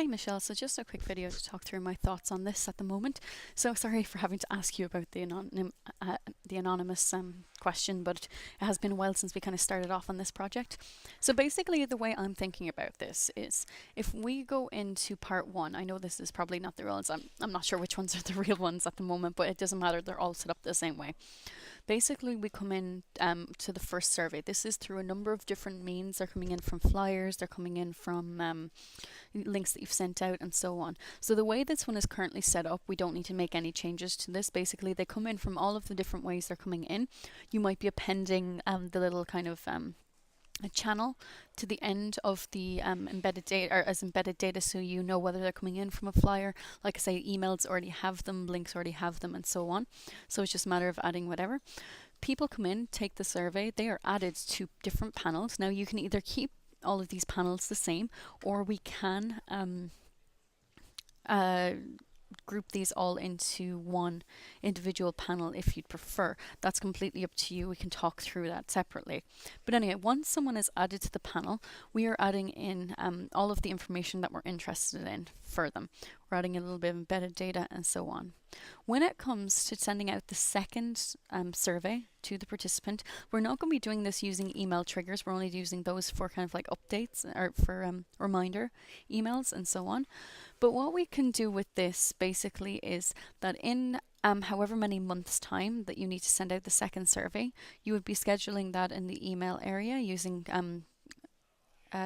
Hi Michelle, so just a quick video to talk through my thoughts on this at the moment. So sorry for having to ask you about the anonymous question, but it has been a while since we kind of started off on this project. So basically the way I'm thinking about this is if we go into part one, I know this is probably not the real ones, I'm not sure which ones are the real ones at the moment, but it doesn't matter, they're all set up the same way. Basically, we come in to the first survey. This is through a number of different means. They're coming in from flyers, they're coming in from links that you've sent out, and so on. So the way this one is currently set up, we don't need to make any changes to this. Basically, they come in from all of the different ways they're coming in. You might be appending the little kind of a channel to the end of the embedded data, or as embedded data, so you know whether they're coming in from a flyer. Like I say, emails already have them, links already have them, and so on. So it's just a matter of adding whatever. People come in, take the survey, they are added to different panels. Now you can either keep all of these panels the same, or we can group these all into one individual panel if you'd prefer. That's completely up to you. We can talk through that separately. But anyway, once someone is added to the panel, we are adding in all of the information that we're interested in for them. We're adding a little bit of embedded data and so on. When it comes to sending out the second survey to the participant, we're not going to be doing this using email triggers. We're only using those for kind of like updates or for reminder emails and so on. But what we can do with this basically is that in however many months' time that you need to send out the second survey, you would be scheduling that in the email area using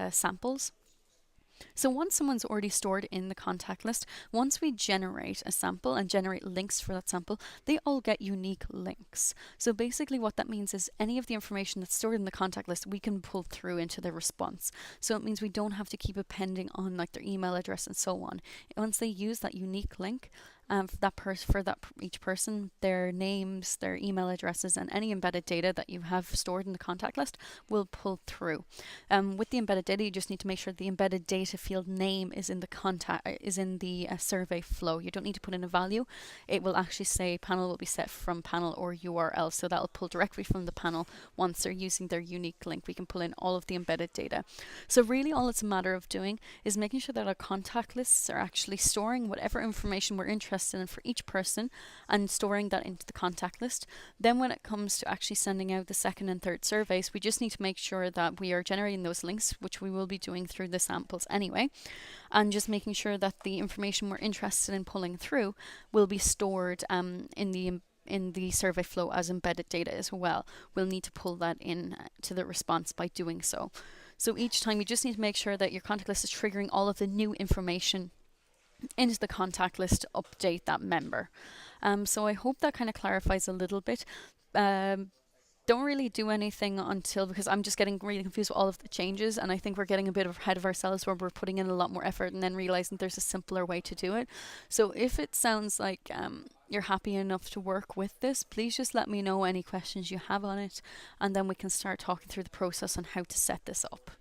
samples. So once someone's already stored in the contact list, once we generate a sample and generate links for that sample, they all get unique links. So basically what that means is any of the information that's stored in the contact list, we can pull through into the response. So it means we don't have to keep appending on like their email address and so on. Once they use that unique link, each person, their names, their email addresses, and any embedded data that you have stored in the contact list will pull through. With the embedded data, you just need to make sure the embedded data field name is in the survey flow. You don't need to put in a value. It will actually say panel will be set from panel or URL, so that will pull directly from the panel. Once they're using their unique link, we can pull in all of the embedded data. So really all it's a matter of doing is making sure that our contact lists are actually storing whatever information we're interested in for each person and storing that into the contact list. Then when it comes to actually sending out the second and third surveys, we just need to make sure that we are generating those links, which we will be doing through the samples anyway, and just making sure that the information we're interested in pulling through will be stored in the survey flow as embedded data as well. We'll need to pull that in to the response by doing so. So each time you just need to make sure that your contact list is triggering all of the new information into the contact list to update that member. So I hope that kind of clarifies a little bit. Don't really do anything until, because I'm just getting really confused with all of the changes, and I think we're getting a bit ahead of ourselves where we're putting in a lot more effort and then realizing there's a simpler way to do it. So if it sounds like you're happy enough to work with this, please just let me know any questions you have on it, and then we can start talking through the process on how to set this up.